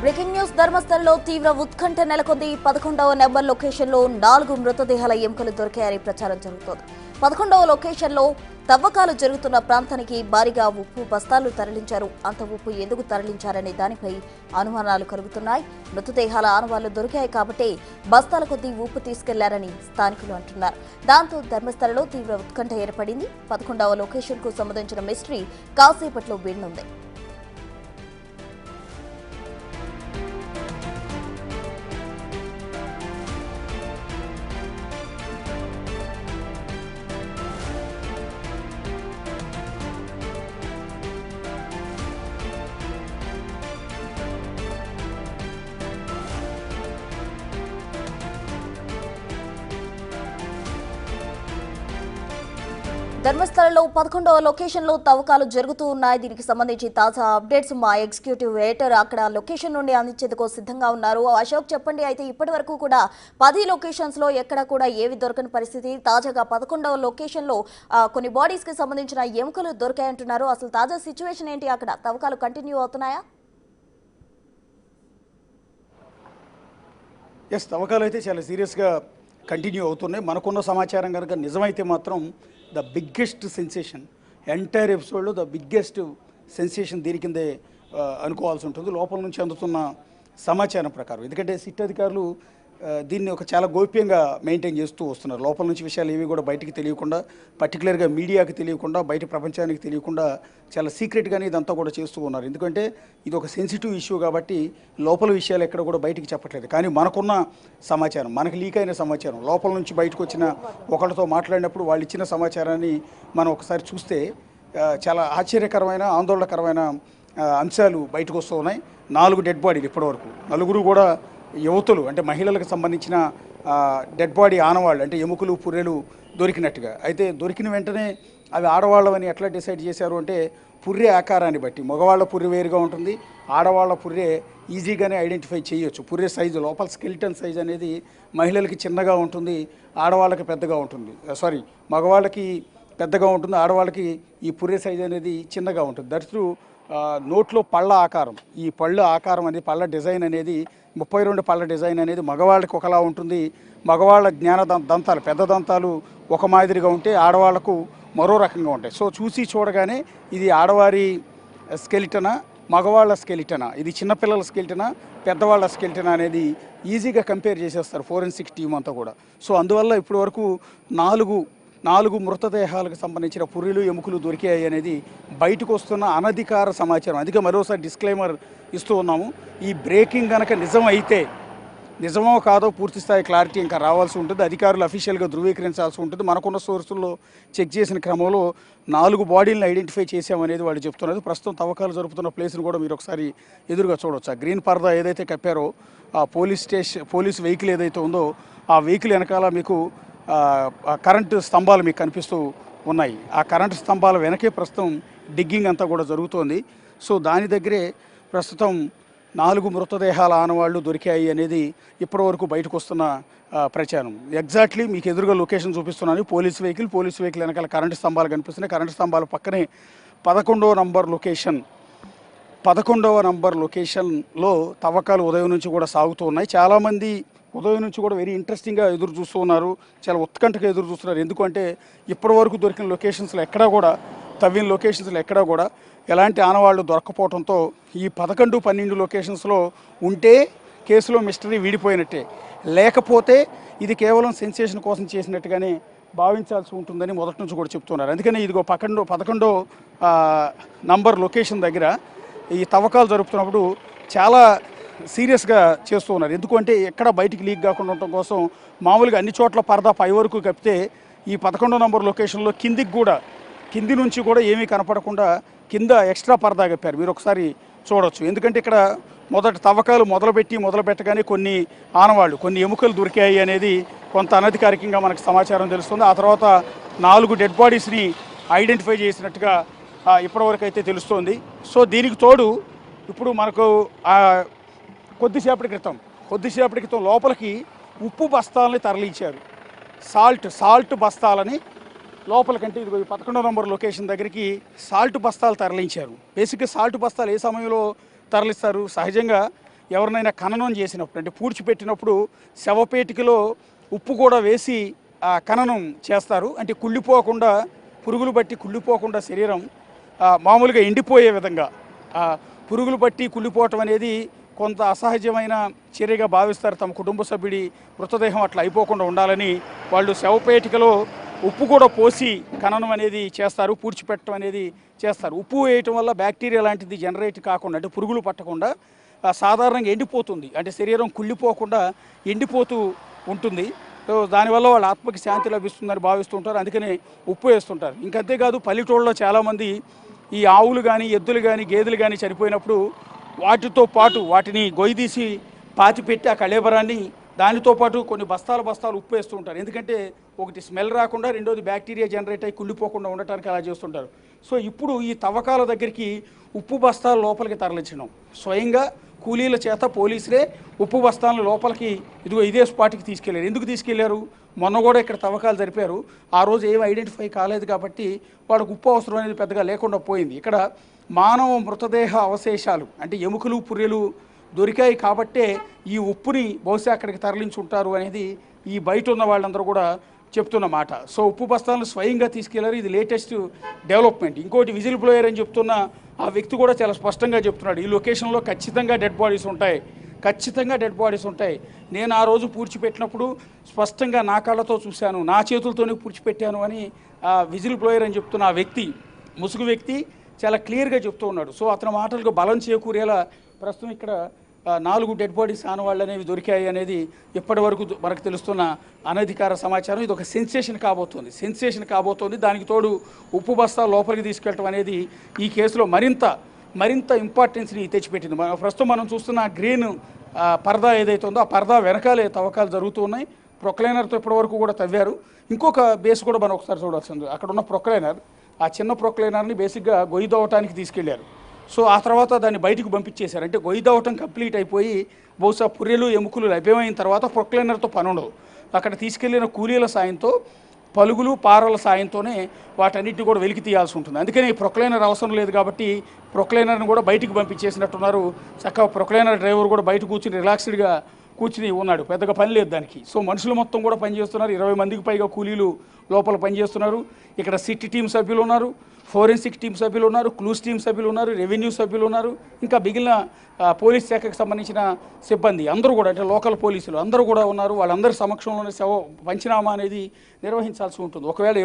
Breaking news ధర్మస్థలంలో తీవ్ర ఉత్కంఠ నెలకొంది. 11వ నెంబర్ లొకేషన్లో 4 మృతదేహాల ఎముకలు దొరికాయని ప్రచారం జరుగుతోంది. 11వ లొకేషన్లో తవ్వకాలు జరుగుతున్న ప్రాంతానికి భారీగా ఉప్పు బస్తాలు తరలించారు. అంత ఉప్పు ఎందుకు తరలించారనే దానిపై అనుమానాలు కలుగుతున్నాయి. మృతదేహాల ఆనవాళ్లు దొరికాయి కాబట్టి బస్తాల కొద్దీ ఉప్పు తీసుకెళ్లారని స్థానికులు అంటున్నారు. దాంతో ధర్మస్థలంలో తీవ్ర ఉత్కంఠ ఏర్పడింది. 11వ లొకేషన్ కు సంబంధించిన మిస్టరీ కాసేపట్లో వీడనుంది. ధర్మస్థలంలో 11వ లొకేషన్లో తవ్వకాలు జరుగుతూ ఉన్నాయి. దీనికి సంబంధించి తాజా అప్డేట్స్ మా ఎగ్జిక్యూటివ్ ఎడిటర్ అక్కడ లొకేషన్ నుండి అందించేందుకు సిద్ధంగా ఉన్నారు. అశోక్, చెప్పండి. అయితే ఇప్పటి వరకు కూడా 10 లొకేషన్స్ లో ఎక్కడ కూడా ఏవి దొరకని పరిస్థితి. తాజాగా 11వ లొకేషన్ లో కొన్ని బాడీస్ కి సంబంధించిన ఎముకలు దొరికాయంటున్నారు. అసలు తాజా సిచ్యువేషన్ ఏంటి? అక్కడ తవ్వకాలు కంటిన్యూ అవుతున్నాయా? తవ్వకాలు అయితే చాలా సీరియస్గా కంటిన్యూ అవుతున్నాయి. మనకున్న సమాచారం కనుక నిజమైతే మాత్రం ద బిగ్గెస్ట్ సెన్సేషన్ ఎంటైర్ ఎపిసోడ్లో ద బిగ్గెస్ట్ సెన్సేషన్ దీని కిందే అనుకోవాల్సి ఉంటుంది లోపల నుంచి అందుతున్న సమాచారం ప్రకారం. ఎందుకంటే సిట్ అధికారులు దీన్ని ఒక చాలా గోప్యంగా మెయింటైన్ చేస్తూ వస్తున్నారు. లోపల నుంచి విషయాలు ఏవి కూడా బయటికి తెలియకుండా, పర్టికులర్గా మీడియాకి తెలియకుండా, బయట ప్రపంచానికి తెలియకుండా చాలా సీక్రెట్గానే ఇదంతా కూడా చేస్తూ ఉన్నారు. ఎందుకంటే ఇది ఒక సెన్సిటివ్ ఇష్యూ కాబట్టి లోపల విషయాలు ఎక్కడ కూడా బయటికి చెప్పట్లేదు. కానీ మనకున్న సమాచారం, మనకు లీక్ అయిన సమాచారం, లోపల నుంచి బయటకు వచ్చిన ఒకరితో మాట్లాడినప్పుడు వాళ్ళు ఇచ్చిన సమాచారాన్ని మనం ఒకసారి చూస్తే చాలా ఆశ్చర్యకరమైన, ఆందోళనకరమైన అంశాలు బయటకు వస్తూ ఉన్నాయి. 4 డెడ్ బాడీలు ఇప్పటివరకు, 4 కూడా యువతులు, అంటే మహిళలకు సంబంధించిన డెడ్ బాడీ ఆనవాళ్ళు, అంటే ఎముకలు పుర్రెలు దొరికినట్టుగా. అయితే దొరికిన వెంటనే అవి ఆడవాళ్ళవని ఎట్లా డిసైడ్ చేశారు అంటే పుర్రె ఆకారాన్ని బట్టి. మగవాళ్ళ పుర్రె వేరుగా ఉంటుంది, ఆడవాళ్ళ పుర్రె ఈజీగానే ఐడెంటిఫై చేయొచ్చు. పుర్రె సైజు, లోపల స్కెలిటన్ సైజ్ అనేది మహిళలకి చిన్నగా ఉంటుంది, ఆడవాళ్ళకి పెద్దగా ఉంటుంది. మగవాళ్ళకి పెద్దగా ఉంటుంది, ఆడవాళ్ళకి ఈ పుర్రె సైజ్ అనేది చిన్నగా ఉంటుంది. దట్స్ నోట్లో పళ్ళ ఆకారం, ఈ పళ్ళ ఆకారం అనేది, పళ్ళ డిజైన్ అనేది 32 పళ్ళ డిజైన్ అనేది మగవాళ్ళకి ఒకలా ఉంటుంది. మగవాళ్ళ దంతాలు, పెద్ద దంతాలు ఒక మాదిరిగా ఉంటే ఆడవాళ్లకు మరో రకంగా ఉంటాయి. సో చూసి చూడగానే ఇది ఆడవారి స్కెలిటనా, మగవాళ్ళ స్కెలిటనా, ఇది చిన్నపిల్లల స్కెలిటనా, పెద్దవాళ్ళ స్కెలిటనా అనేది ఈజీగా కంపేర్ చేసేస్తారు ఫోరెన్సిక్ టీం అంతా కూడా. సో అందువల్ల ఇప్పటి వరకు 4 మృతదేహాలకు సంబంధించిన పుర్రెలు, ఎముకలు దొరికాయి అనేది బయటకు వస్తున్న అనధికార సమాచారం. అందుకే మరోసారి డిస్క్లైమర్ ఇస్తూ ఉన్నాము. ఈ బ్రేకింగ్ కనుక నిజమో కాదో పూర్తి స్థాయి క్లారిటీ ఇంకా రావాల్సి ఉంటుంది. అధికారులు అఫీషియల్గా ధృవీకరించాల్సి ఉంటుంది. మనకున్న సోర్సుల్లో చెక్ చేసిన క్రమంలో 4 బాడీలను ఐడెంటిఫై చేశామనేది వాళ్ళు చెప్తున్నారు. ప్రస్తుతం తవ్వకాలు జరుపుతున్న ప్లేస్ను కూడా మీరు ఒకసారి ఎదురుగా చూడవచ్చు. ఆ గ్రీన్ పరదా ఏదైతే కప్పారో, ఆ పోలీస్ వెహికల్ ఏదైతే ఉందో ఆ వెహికల్ వెనకాల మీకు కరెంటు స్తంభాలు మీకు కనిపిస్తూ ఉన్నాయి. ఆ కరెంటు స్తంభాల వెనకే ప్రస్తుతం డిగ్గింగ్ అంతా కూడా జరుగుతోంది. సో దాని దగ్గరే ప్రస్తుతం 4 మృతదేహాల ఆనవాళ్లు దొరికాయి అనేది ఇప్పటివరకు బయటకు వస్తున్న ప్రచారం. ఎగ్జాక్ట్లీ మీకు ఎదురుగా లొకేషన్ చూపిస్తున్నాను. పోలీస్ వెహికల్ వెనకాల కరెంటు స్తంభాలు కనిపిస్తున్నాయి. కరెంటు స్తంభాల పక్కనే 11వ నంబర్ లొకేషన్లో తవ్వకాలు ఉదయం నుంచి కూడా సాగుతూ ఉన్నాయి. చాలామంది ఉదయం నుంచి కూడా వెరీ ఇంట్రెస్టింగ్గా ఎదురు చూస్తూ ఉన్నారు, చాలా ఉత్కంఠగా ఎదురు చూస్తున్నారు. ఎందుకంటే ఇప్పటివరకు దొరికిన లొకేషన్స్లో ఎక్కడా కూడా, తవ్విన లొకేషన్స్లో ఎక్కడా కూడా ఎలాంటి ఆనవాళ్లు దొరకపోవడంతో ఈ 11, 12 లొకేషన్స్లో ఉంటే కేసులో మిస్టరీ వీడిపోయినట్టే, లేకపోతే ఇది కేవలం సెన్సేషన్ కోసం చేసినట్టుగానే భావించాల్సి ఉంటుందని మొదటి నుంచి కూడా చెప్తున్నారు. అందుకని ఇదిగో 11వ నంబర్ లొకేషన్ దగ్గర ఈ తవ్వకాలు జరుపుతున్నప్పుడు చాలా సీరియస్గా చేస్తూ ఉన్నారు. ఎందుకంటే ఎక్కడ బయటికి లీక్ కాకుండా ఉండటం కోసం మామూలుగా అన్ని చోట్ల పరదా పై వరకు కప్పితే ఈ 11వ నంబర్ లొకేషన్లో కింది నుంచి కూడా ఏమీ కనపడకుండా కింద ఎక్స్ట్రా పరదా కప్పారు. మీరు ఒకసారి చూడవచ్చు. ఎందుకంటే ఇక్కడ తవ్వకాలు మొదలుపెట్టగానే కొన్ని ఆనవాళ్ళు, కొన్ని ఎముకలు దొరికాయి అనేది కొంత అనధికారికంగా మనకు సమాచారం తెలుస్తుంది. ఆ తర్వాత 4 డెడ్ బాడీస్ని ఐడెంటిఫై చేసినట్టుగా ఇప్పటివరకు అయితే తెలుస్తోంది. సో దీనికి తోడు ఇప్పుడు మనకు కొద్దిసేపటి క్రితం లోపలికి ఉప్పు బస్తాలని తరలించారు. సాల్ట్ బస్తాలని లోపలికంటే ఇదిగో 11వ నంబర్ లొకేషన్ దగ్గరికి సాల్ట్ బస్తాలు తరలించారు. బేసిక్గా సాల్ట్ బస్తాలు ఏ సమయంలో తరలిస్తారు? సహజంగా ఎవరినైనా ఖననం చేసినప్పుడు అంటే పూడ్చిపెట్టినప్పుడు శవపేటికలో ఉప్పు కూడా వేసి ఖననం చేస్తారు. అంటే కుళ్ళిపోకుండా, పురుగులు బట్టి కుళ్ళిపోకుండా శరీరం మామూలుగా ఎండిపోయే విధంగా పురుగులు బట్టి కుళ్ళిపోవటం అనేది కొంత అసహజమైన చర్యగా భావిస్తారు. తమ కుటుంబ సభ్యుడి మృతదేహం అట్లా అయిపోకుండా ఉండాలని వాళ్ళు శవపేటికలో ఉప్పు కూడా పోసి ఖననం అనేది చేస్తారు, పూడ్చిపెట్టడం అనేది చేస్తారు. ఉప్పు వేయటం వల్ల బ్యాక్టీరియా లాంటిది జనరేట్ కాకుండా అంటే పురుగులు పట్టకుండా సాధారణంగా ఎండిపోతుంది. అంటే శరీరం కుళ్ళిపోకుండా ఎండిపోతూ ఉంటుంది. సో దానివల్ల వాళ్ళ ఆత్మకి శాంతి లభిస్తుందని భావిస్తుంటారు. అందుకనే ఉప్పు వేస్తుంటారు. ఇంకంతేకాదు పల్లెటూళ్ళలో చాలామంది ఈ ఆవులు కానీ, ఎద్దులు కానీ, గేదెలు కానీ చనిపోయినప్పుడు వాటితో పాటు వాటిని గొయ్యిదీసి పాతిపెట్టి ఆ కళేబరాన్ని దానితో పాటు కొన్ని బస్తాలు ఉప్పు వేస్తూ ఉంటారు. ఎందుకంటే ఒకటి స్మెల్ రాకుండా, రెండోది బ్యాక్టీరియా జనరేట్ అయ్యి కుళ్ళిపోకుండా ఉండటానికి అలా చేస్తుంటారు. సో ఇప్పుడు ఈ తవ్వకాల దగ్గరికి ఉప్పు బస్తాలు లోపలికి తరలించడం, స్వయంగా కూలీల చేత పోలీసులే ఉప్పు బస్తాలను లోపలికి ఇదే స్పాట్కి తీసుకెళ్లారు. ఎందుకు తీసుకెళ్లారు? మొన్న కూడా ఇక్కడ తవ్వకాలు జరిపారు. ఆ రోజు ఏమి ఐడెంటిఫై కాలేదు కాబట్టి వాళ్ళకు ఉప్పు అవసరం అనేది పెద్దగా లేకుండా పోయింది. ఇక్కడ మానవ మృతదేహ అవశేషాలు అంటే ఎముకలు, పుర్రెలు దొరికాయి కాబట్టే ఈ ఉప్పుని బహుశా అక్కడికి తరలించుంటారు అనేది ఈ బయట ఉన్న వాళ్ళందరూ కూడా చెప్తున్న మాట. సో ఉప్పు బస్తాలను స్వయంగా తీసుకెళ్లారు. ఇది లేటెస్ట్ డెవలప్మెంట్. ఇంకోటి విజిల్ బ్లోయర్ అని చెప్తున్న ఆ వ్యక్తి కూడా చాలా స్పష్టంగా చెప్తున్నాడు, ఈ లొకేషన్లో ఖచ్చితంగా డెడ్ బాడీస్ ఉంటాయి. నేను ఆ రోజు పూడ్చిపెట్టినప్పుడు స్పష్టంగా నా కళ్ళతో చూశాను, నా చేతులతోనే పూడ్చిపెట్టాను అని ఆ విజిల్ బ్లోయర్ అని చెప్తున్న ఆ వ్యక్తి, ముసుగు వ్యక్తి చాలా క్లియర్గా చెప్తూ ఉన్నాడు. సో అతని మాటలకు బలం చేకూరేలా ప్రస్తుతం ఇక్కడ 4 డెడ్ బాడీస్ ఆనవాళ్ళు అనేవి దొరికాయి అనేది ఇప్పటి వరకు మనకు తెలుస్తున్న అనధికార సమాచారం. ఇది ఒక సెన్సేషన్ కాబోతోంది. దానికి తోడు ఉప్పు బస్తా లోపలికి తీసుకెళ్ళటం అనేది ఈ కేసులో మరింత ఇంపార్టెన్స్ని తెచ్చిపెట్టింది. ప్రస్తుతం మనం చూస్తున్న గ్రీన్ పరదా ఏదైతే ఉందో ఆ పరదా వెనకాలే తవ్వకాలు జరుగుతూ ఉన్నాయి. ప్రొక్లైనర్తో ఇప్పటివరకు కూడా తవ్వారు. ఇంకొక బేస్ కూడా మనం ఒకసారి చూడాల్సింది. అక్కడ ఉన్న ప్రొక్లైనర్, ఆ చిన్న ప్రొక్లైనర్ని బేసిక్గా గొయ్యి దవ్వటానికి తీసుకెళ్లారు. సో ఆ తర్వాత దాన్ని బయటకు పంపించేశారు. అంటే గొయ్యి దవ్వటం కంప్లీట్ అయిపోయి బహుశా పుర్రెలు, ఎముకలు లభ్యమైన తర్వాత ప్రొక్లైనర్తో పని ఉండదు. అక్కడ తీసుకెళ్లిన కూలీల సాయంతో, పలుగులు, పారల సాయంతోనే వాటన్నిటిని కూడా వెలికి తీయాల్సి ఉంటుంది. అందుకని ప్రొక్లైనర్ అవసరం లేదు కాబట్టి ప్రొక్లైనర్ని కూడా బయటికి పంపించేసినట్టున్నారు. చక్కగా ప్రొక్లైనర్ డ్రైవర్ కూడా బయట రిలాక్స్డ్గా కూర్చుని ఉన్నాడు, పెద్దగా పని లేదు దానికి. సో మనుషులు మొత్తం కూడా పనిచేస్తున్నారు. 20 మందికి పైగా కూలీలు లోపల పనిచేస్తున్నారు. ఇక్కడ సిట్ టీమ్ సభ్యులు ఉన్నారు, ఫోరెన్సిక్ టీమ్ సభ్యులు ఉన్నారు, క్లూస్ టీమ్ సభ్యులు ఉన్నారు, రెవెన్యూ సభ్యులు ఉన్నారు, ఇంకా మిగిలిన పోలీస్ శాఖకు సంబంధించిన సిబ్బంది అందరూ కూడా అంటే లోకల్ పోలీసులు అందరూ కూడా ఉన్నారు. వాళ్ళందరి సమక్షంలోనే పంచనామా అనేది నిర్వహించాల్సి ఉంటుంది. ఒకవేళ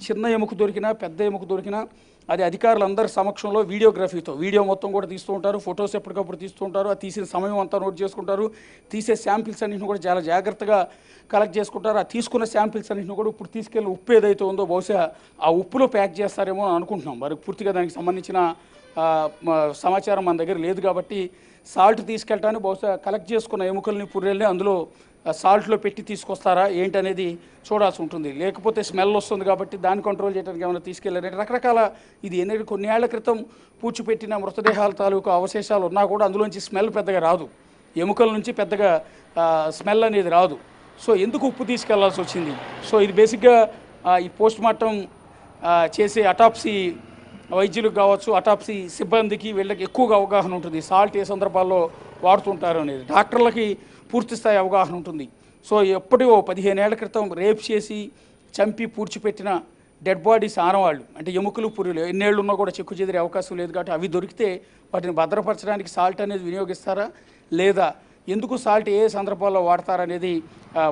చిన్న ఎముక దొరికినా, పెద్ద ఎముక దొరికినా అది అధికారులందరి సమక్షంలో వీడియో మొత్తం కూడా తీస్తూ ఉంటారు, ఫొటోస్ ఎప్పటికప్పుడు తీస్తూ ఉంటారు. ఆ తీసిన సమయం అంతా నోట్ చేసుకుంటారు. తీసే శాంపిల్స్ అన్నింటిని కూడా చాలా జాగ్రత్తగా కలెక్ట్ చేసుకుంటారు. ఆ తీసుకున్న శాంపిల్స్ అన్నింటిని కూడా ఇప్పుడు తీసుకెళ్ళి ఉప్పు ఏదైతే ఉందో బహుశా ఆ ఉప్పులో ప్యాక్ చేస్తారేమో అని అనుకుంటున్నాం. మరి పూర్తిగా దానికి సంబంధించిన సమాచారం మన దగ్గర లేదు కాబట్టి సాల్ట్ తీసుకెళ్ళటానికి బహుశా కలెక్ట్ చేసుకున్న ఎముకల్ని, పుర్రెల్ని అందులో సాల్ట్లో పెట్టి తీసుకొస్తారా ఏంటనేది చూడాల్సి ఉంటుంది. లేకపోతే స్మెల్ వస్తుంది కాబట్టి దాన్ని కంట్రోల్ చేయడానికి ఏమైనా తీసుకెళ్ళారంటే రకరకాల కొన్ని ఏళ్ల క్రితం పూడ్చిపెట్టిన మృతదేహాల తాలూకు అవశేషాలు ఉన్నా కూడా అందులోంచి స్మెల్ పెద్దగా రాదు, ఎముకల నుంచి పెద్దగా స్మెల్ అనేది రాదు. సో ఎందుకు ఉప్పు తీసుకెళ్లాల్సి వచ్చింది? సో ఇది బేసిక్గా ఈ పోస్ట్ మార్టం చేసే అటాప్సీ వైద్యులకు కావచ్చు, అటాప్సీ సిబ్బందికి వీళ్ళకి ఎక్కువగా అవగాహన ఉంటుంది. సాల్ట్ ఏ సందర్భాల్లో వాడుతుంటారు అనేది డాక్టర్లకి పూర్తి స్థాయి అవగాహన ఉంటుంది. సో ఎప్పటివో 15 ఏళ్ల క్రితం రేప్ చేసి చంపి పూడ్చిపెట్టిన డెడ్ బాడీస్ ఆనవాళ్ళు అంటే ఎముకలు, పుర్రెలు ఎన్నేళ్ళు ఉన్నా కూడా చెక్కు చెదిరే అవకాశం లేదు కాబట్టి అవి దొరికితే వాటిని భద్రపరచడానికి సాల్ట్ అనేది వినియోగిస్తారా లేదా, ఎందుకు సాల్ట్ ఏ సందర్భాల్లో వాడతారనేది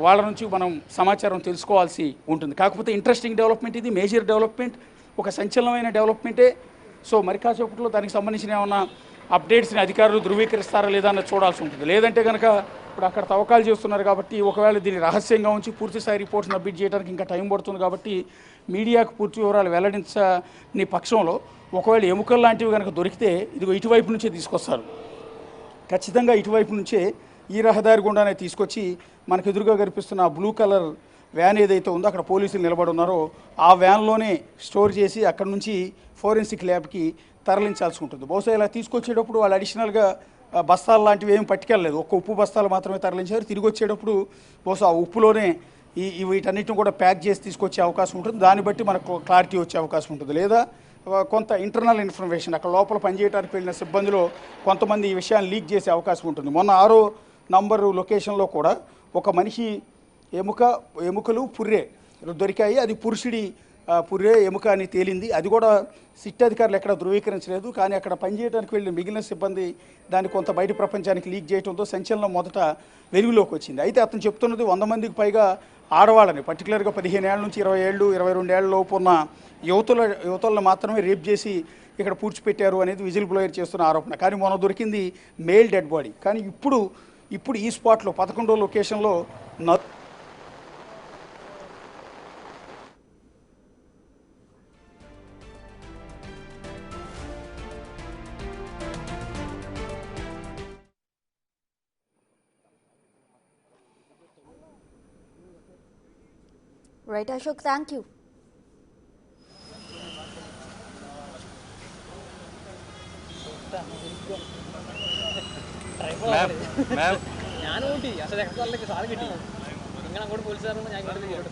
వాళ్ళ నుంచి మనం సమాచారం తెలుసుకోవాల్సి ఉంటుంది. కాకపోతే ఇంట్రెస్టింగ్ డెవలప్మెంట్, ఇది మేజర్ డెవలప్మెంట్, ఒక సంచలనమైన డెవలప్మెంటే. సో మరి కాసేపట్లో దానికి సంబంధించిన ఏమన్నా అప్డేట్స్ని అధికారులు ధృవీకరిస్తారా లేదా అన్నది చూడాల్సి ఉంటుంది. లేదంటే కనుక ఇప్పుడు అక్కడ తవ్వకాలు చేస్తున్నారు కాబట్టి ఒకవేళ దీన్ని రహస్యంగా ఉంచి పూర్తిస్థాయి రిపోర్ట్స్ సబ్మిట్ చేయడానికి ఇంకా టైం పడుతుంది కాబట్టి మీడియాకు పూర్తి వివరాలు వెల్లడించని పక్షంలో ఒకవేళ ఎముకలు లాంటివి కనుక దొరికితే ఇదిగో ఇటువైపు నుంచే తీసుకొస్తారు. ఖచ్చితంగా ఇటువైపు నుంచే ఈ రహదారి గుండానే తీసుకొచ్చి మనకు ఎదురుగా కనిపిస్తున్న బ్లూ కలర్ వ్యాన్ ఏదైతే ఉందో అక్కడ పోలీసులు నిలబడి ఉన్నారో ఆ వ్యాన్లోనే స్టోర్ చేసి అక్కడ నుంచి ఫోరెన్సిక్ ల్యాబ్కి తరలించాల్సి ఉంటుంది. బహుశా ఇలా తీసుకొచ్చేటప్పుడు వాళ్ళు అడిషనల్గా బస్తాలు లాంటివి ఏమి పట్టుకెళ్ళలేదు, ఒక్క ఉప్పు బస్తాలు మాత్రమే తరలించారు. తిరిగి వచ్చేటప్పుడు బహుశా ఆ ఉప్పులోనే వీటన్నిటిని కూడా ప్యాక్ చేసి తీసుకొచ్చే అవకాశం ఉంటుంది. దాన్ని బట్టి మనకు క్లారిటీ వచ్చే అవకాశం ఉంటుంది. లేదా కొంత ఇంటర్నల్ ఇన్ఫర్మేషన్ అక్కడ లోపల పనిచేయడానికి వెళ్ళిన సిబ్బందిలో కొంతమంది ఈ విషయాన్ని లీక్ చేసే అవకాశం ఉంటుంది. మొన్న 6వ నంబరు లొకేషన్లో కూడా ఒక మనిషి ఎముకలు పుర్రె దొరికాయి. అది పురుషుడి పుర్రె ఎముక అని తేలింది. అది కూడా సిట్ అధికారులు ఎక్కడ ధృవీకరించలేదు. కానీ అక్కడ పనిచేయడానికి వెళ్ళిన మిగిలిన సిబ్బంది దాన్ని కొంత బయట ప్రపంచానికి లీక్ చేయడంతో సంచలనం మొదట వెలుగులోకి వచ్చింది. అయితే అతను చెప్తున్నది 100 మందికి పైగా ఆడవాళ్ళని, పర్టికులర్గా 15 ఏళ్ళ నుంచి 20 ఏళ్ళు 22 ఏళ్ళ లోపు ఉన్న యువతులను మాత్రమే రేప్ చేసి ఇక్కడ పూడ్చిపెట్టారు అనేది విజిల్ బ్లోయర్ చేస్తున్న ఆరోపణ. కానీ మొన్న దొరికింది మేల్ డెడ్ బాడీ. కానీ ఇప్పుడు ఈ స్పాట్లో 11వ లొకేషన్లో రైట్ అశోక్, థ్యాంక్ యూ. ഞാൻ കൂട്ടി അസലെ സാധനം കിട്ടി നിങ്ങൾ അങ്ങോട്ട് പോലീസുകാരൊന്നും ഞാൻ ഇങ്ങോട്ട് കേട്ടു.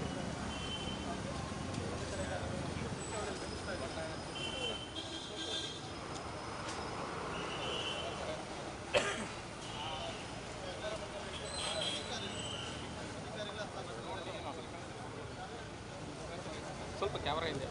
ಸ್ವಲ್ಪ ಕ್ಯಾಮರಾ ಇದೆ.